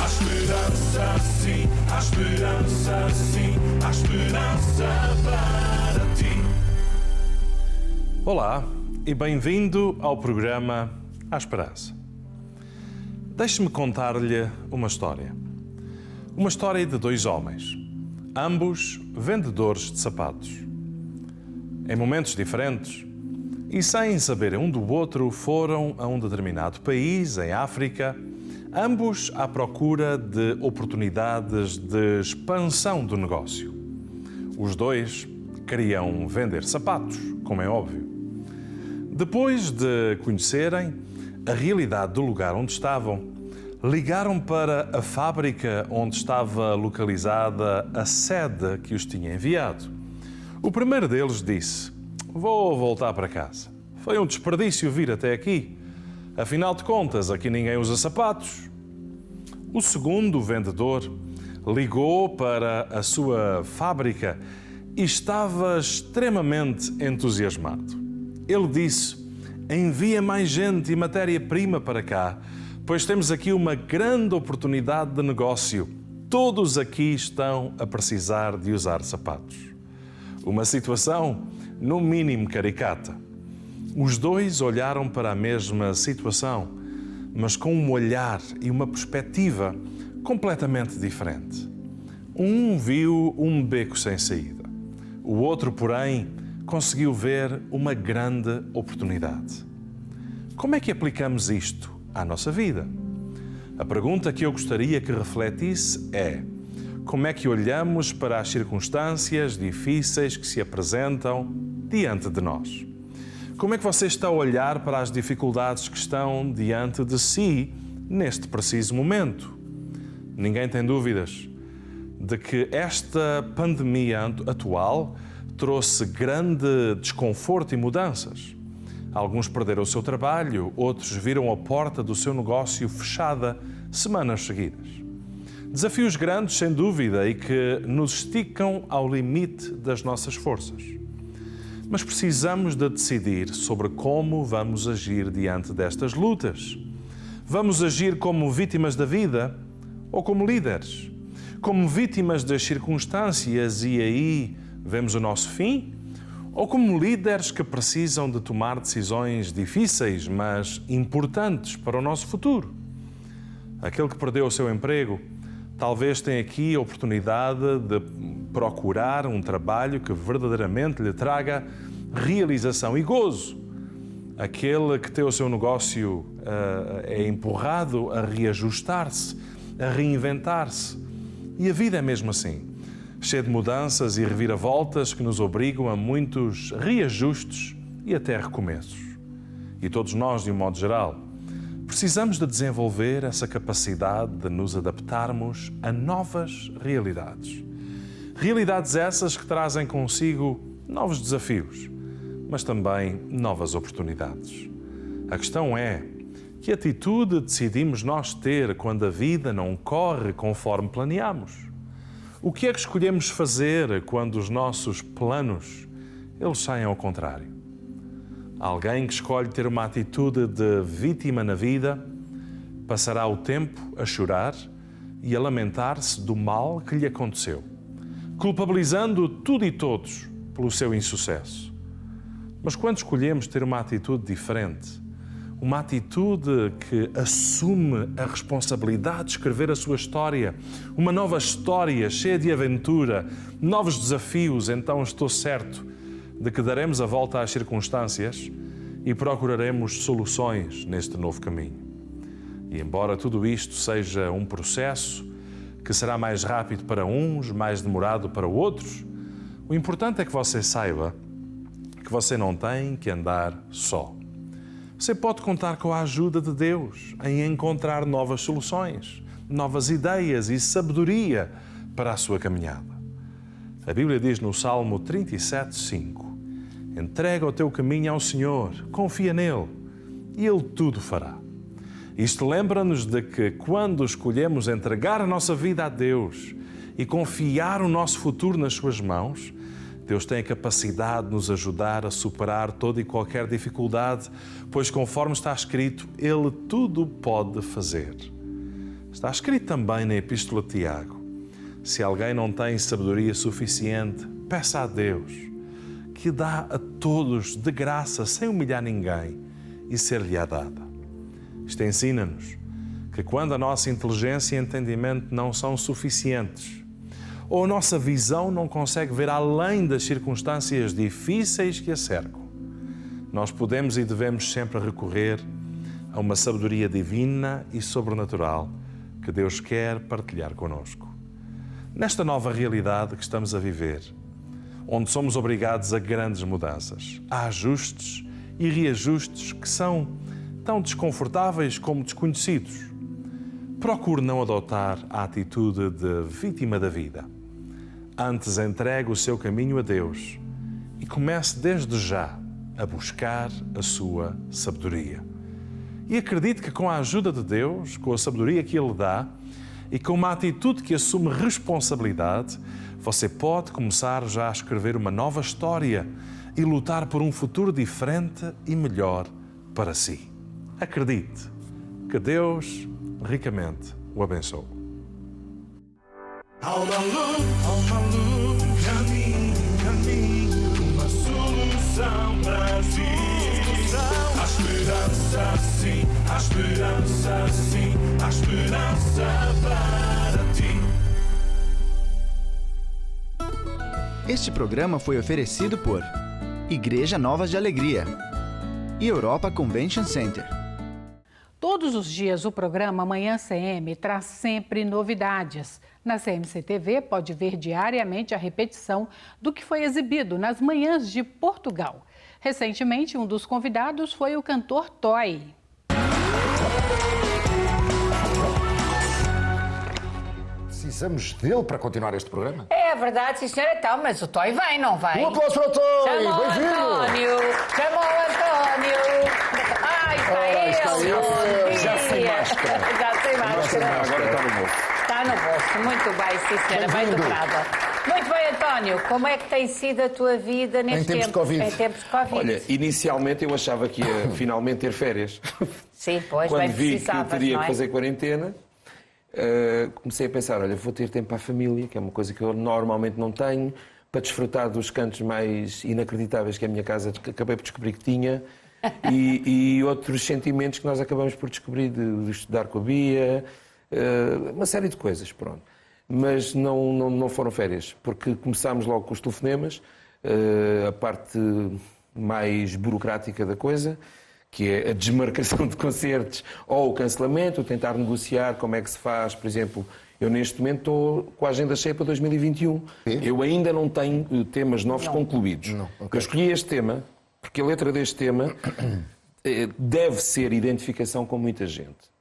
Speaker 10: Há esperança sim, há esperança sim, há esperança para ti.
Speaker 12: Olá e bem-vindo ao programa A Esperança. Deixe-me contar-lhe uma história. Uma história de dois homens, ambos vendedores de sapatos. Em momentos diferentes e sem saberem um do outro, foram a um determinado país, em África, ambos à procura de oportunidades de expansão do negócio. Os dois queriam vender sapatos, como é óbvio. Depois de conhecerem a realidade do lugar onde estavam, ligaram para a fábrica onde estava localizada a sede que os tinha enviado. O primeiro deles disse: "Vou voltar para casa. Foi um desperdício vir até aqui. Afinal de contas, aqui ninguém usa sapatos." O segundo vendedor ligou para a sua fábrica e estava extremamente entusiasmado. Ele disse: "Envia mais gente e matéria-prima para cá, pois temos aqui uma grande oportunidade de negócio. Todos aqui estão a precisar de usar sapatos." Uma situação, no mínimo, caricata. Os dois olharam para a mesma situação, mas com um olhar e uma perspectiva completamente diferente. Um viu um beco sem saída. O outro, porém, conseguiu ver uma grande oportunidade. Como é que aplicamos isto à nossa vida? A pergunta que eu gostaria que refletisse é: como é que olhamos para as circunstâncias difíceis que se apresentam diante de nós? Como é que você está a olhar para as dificuldades que estão diante de si neste preciso momento? Ninguém tem dúvidas de que esta pandemia atual trouxe grande desconforto e mudanças. Alguns perderam o seu trabalho, outros viram a porta do seu negócio fechada semanas seguidas. Desafios grandes, sem dúvida, e que nos esticam ao limite das nossas forças. Mas precisamos de decidir sobre como vamos agir diante destas lutas. Vamos agir como vítimas da vida ou como líderes? Como vítimas das circunstâncias e aí vemos o nosso fim? Ou como líderes que precisam de tomar decisões difíceis, mas importantes para o nosso futuro? Aquele que perdeu o seu emprego talvez tenha aqui a oportunidade de procurar um trabalho que verdadeiramente lhe traga realização e gozo. Aquele que tem o seu negócio é empurrado a reajustar-se, a reinventar-se. E a vida é mesmo assim, cheia de mudanças e reviravoltas que nos obrigam a muitos reajustes e até recomeços. E todos nós, de um modo geral, precisamos de desenvolver essa capacidade de nos adaptarmos a novas realidades. Realidades essas que trazem consigo novos desafios, mas também novas oportunidades. A questão é, Que atitude decidimos nós ter quando a vida não corre conforme planeamos? O que é que escolhemos fazer quando os nossos planos eles saem ao contrário? Alguém que escolhe ter uma atitude de vítima na vida passará o tempo a chorar e a lamentar-se do mal que lhe aconteceu, culpabilizando tudo e todos pelo seu insucesso. Mas quando escolhemos ter uma atitude diferente, uma atitude que assume a responsabilidade de escrever a sua história, uma nova história cheia de aventura, novos desafios, então estou certo de que daremos a volta às circunstâncias e procuraremos soluções neste novo caminho. E embora tudo isto seja um processo que será mais rápido para uns, mais demorado para outros, o importante é que você saiba que você não tem que andar só. Você pode contar com a ajuda de Deus em encontrar novas soluções, novas ideias e sabedoria para a sua caminhada. A Bíblia diz no Salmo 37:5: entrega o teu caminho ao Senhor, confia nele e Ele tudo fará. Isto lembra-nos de que quando escolhemos entregar a nossa vida a Deus e confiar o nosso futuro nas suas mãos, Deus tem a capacidade de nos ajudar a superar toda e qualquer dificuldade, pois conforme está escrito, Ele tudo pode fazer. Está escrito também na Epístola de Tiago: se alguém não tem sabedoria suficiente, peça a Deus, que dá a todos de graça, sem humilhar ninguém, e ser-lhe-á dada. Isto ensina-nos que quando a nossa inteligência e entendimento não são suficientes, ou a nossa visão não consegue ver além das circunstâncias difíceis que a cercam, nós podemos e devemos sempre recorrer a uma sabedoria divina e sobrenatural que Deus quer partilhar connosco. Nesta nova realidade que estamos a viver, onde somos obrigados a grandes mudanças, a ajustes e reajustes que são tão desconfortáveis como desconhecidos, procure não adotar a atitude de vítima da vida. Antes entregue o seu caminho a Deus e comece desde já a buscar a sua sabedoria. E acredite que com a ajuda de Deus, com a sabedoria que Ele dá e com uma atitude que assume responsabilidade, você pode começar já a escrever uma nova história e lutar por um futuro diferente e melhor para si. Acredite que Deus ricamente o abençoe.
Speaker 10: Alma luz, caminho, uma solução para si. Há esperança sim, há esperança sim, há esperança para ti.
Speaker 9: Este programa foi oferecido por Igreja Novas de Alegria e Europa Convention Center.
Speaker 1: Todos os dias o programa Manhã CM traz sempre novidades. Na CMC TV pode ver diariamente a repetição do que foi exibido nas manhãs de Portugal. Recentemente, um dos convidados foi o cantor Toy.
Speaker 7: Precisamos dele para continuar este programa?
Speaker 8: É verdade, sim senhora, então, mas o Toy vem, não vem?
Speaker 7: Um aplauso para o Toy!
Speaker 8: Chamou o António! Chamou o António! Ai, está ele!
Speaker 7: Já sem máscara.
Speaker 8: Já sem máscara.
Speaker 7: Agora está no bolso.
Speaker 8: Está no bolso, muito bem, sim senhora, bem dobrada. Muito bem, António, como é que tem sido a tua vida neste
Speaker 7: tempos de Covid?
Speaker 8: Em tempos de Covid.
Speaker 14: Olha, inicialmente eu achava que ia finalmente ter férias.
Speaker 8: Sim, pois,
Speaker 14: Quando
Speaker 8: bem
Speaker 14: vi que
Speaker 8: precisavas,
Speaker 14: teria
Speaker 8: não é?
Speaker 14: que fazer quarentena, comecei a pensar, olha, vou ter tempo para a família, que é uma coisa que eu normalmente não tenho, para desfrutar dos cantos mais inacreditáveis que a minha casa acabei por descobrir que tinha, e outros sentimentos que nós acabamos por descobrir de estudar com a Bia, uma série de coisas, pronto. Mas não foram férias, porque começámos logo com os telefonemas, a parte mais burocrática da coisa, que é a desmarcação de concertos ou o cancelamento, tentar negociar como é que se faz. Por exemplo, eu neste momento estou com a agenda cheia para 2021. Eu ainda não tenho temas novos concluídos. Eu escolhi este tema porque a letra deste tema deve ser identificação com muita gente.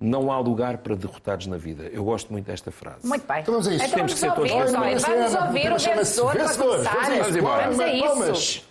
Speaker 14: Não há lugar para derrotados na vida. Eu gosto muito desta frase.
Speaker 8: Muito bem.
Speaker 7: Então vamos a isso.
Speaker 8: Então
Speaker 7: Temos que ser todos
Speaker 8: vamos ouvir o vencedor para começar.
Speaker 7: Vamos embora.
Speaker 8: Vamos a isso.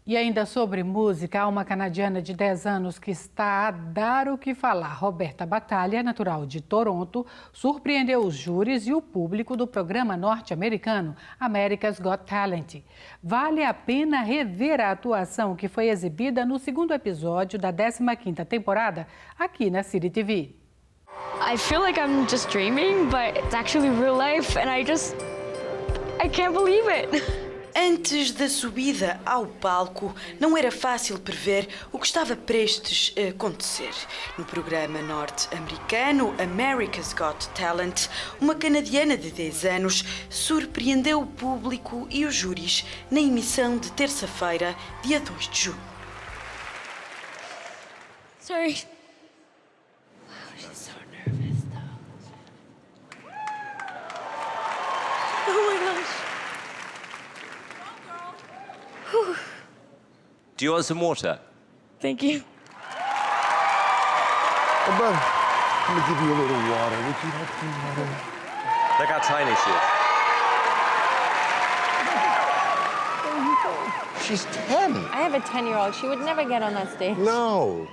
Speaker 1: E ainda sobre música, há uma canadiana de 10 anos que está a dar o que falar. Roberta Batalha, natural de Toronto, surpreendeu os júris e o público do programa norte-americano America's Got Talent. Vale a pena rever a atuação que foi exibida no segundo episódio da 15ª temporada aqui na City TV.
Speaker 13: I feel like I'm just dreaming, but it's actually real life and I can't believe it.
Speaker 15: Antes da subida ao palco, não era fácil prever o que estava prestes a acontecer. No programa norte-americano America's Got Talent, uma canadiana de 10 anos surpreendeu o público e os júris na emissão de terça-feira, dia 2 de junho.
Speaker 13: Sorry.
Speaker 15: Wow, she's so nervous, though.
Speaker 13: Oh my gosh.
Speaker 16: Do you want some water?
Speaker 13: Thank you.
Speaker 7: Oh, bud, I'm gonna give you a little water. Would you like some water?
Speaker 16: Look how tiny she is.
Speaker 7: She's 10.
Speaker 17: I have a 10-year-old. She would never get on that stage.
Speaker 7: No.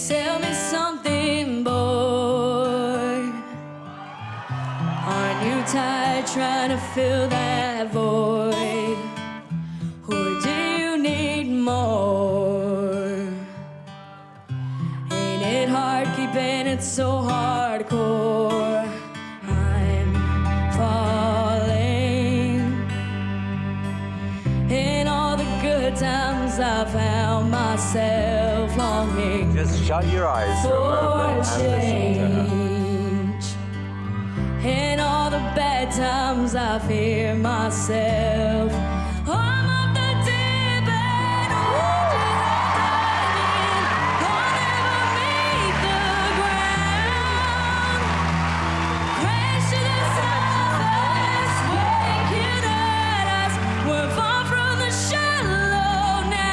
Speaker 18: Tell me something, boy. Aren't you tired trying to fill that void? Or do you need more? Ain't it hard keeping it so hardcore? I'm falling. In all the good times I found myself longing.
Speaker 16: Just shut your eyes
Speaker 18: for change. In all the bad times I fear myself. I'm up the deep end, watching I'm diving. I'll never meet the ground. Crash to the surface, waking at us. We're far from the shallow now.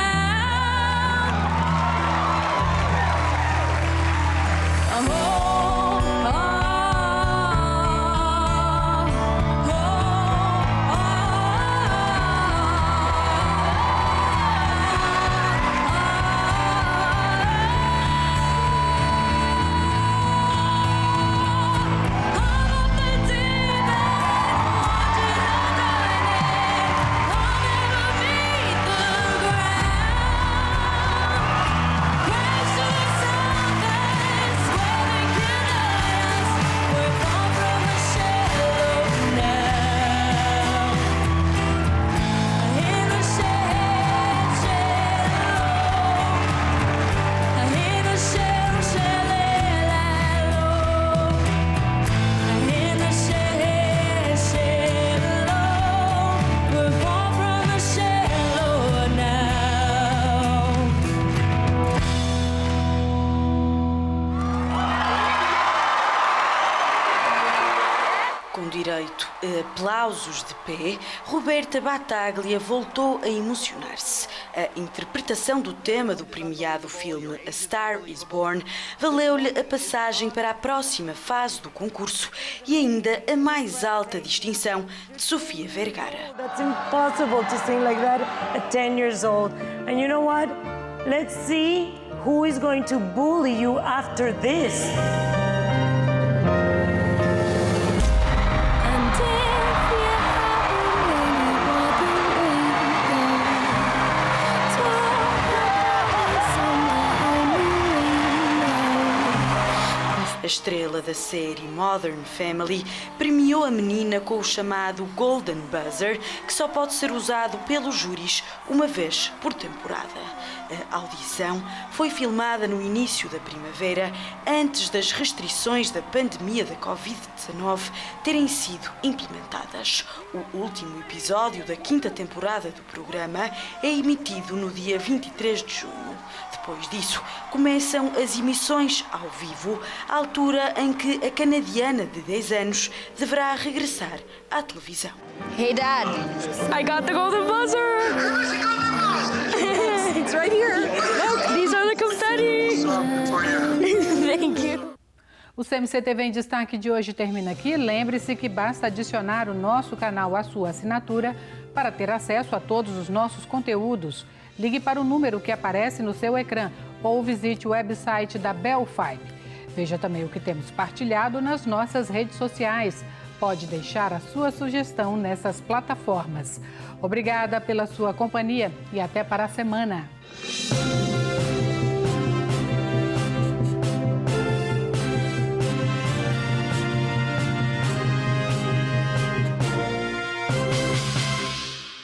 Speaker 15: Direito a aplausos de pé, Roberta Battaglia voltou a emocionar-se. A interpretação do tema do premiado filme A Star is Born valeu-lhe a passagem para a próxima fase do concurso e ainda a mais alta distinção de Sofia Vergara.
Speaker 19: That's impossible to sing like that at 10 years old. And you know what? Let's see who is going to bully you after this.
Speaker 15: A estrela da série Modern Family premiou a menina com o chamado Golden Buzzer, que só pode ser usado pelos júris uma vez por temporada. A audição foi filmada no início da primavera, antes das restrições da pandemia da Covid-19 terem sido implementadas. O último episódio da 5ª temporada do programa é emitido no dia 23 de junho. Depois disso, começam as emissões ao vivo, à altura em que a canadiana de 10 anos deverá regressar à televisão.
Speaker 13: Hey, Dad. I got the golden buzzer. It's right here. Look, these are the confetti.
Speaker 1: O CMC-TV em Destaque de hoje termina aqui. Lembre-se que basta adicionar o nosso canal à sua assinatura para ter acesso a todos os nossos conteúdos. Ligue para o número que aparece no seu ecrã ou visite o website da Bel5. Veja também o que temos partilhado nas nossas redes sociais. Pode deixar a sua sugestão nessas plataformas. Obrigada pela sua companhia e até para a semana.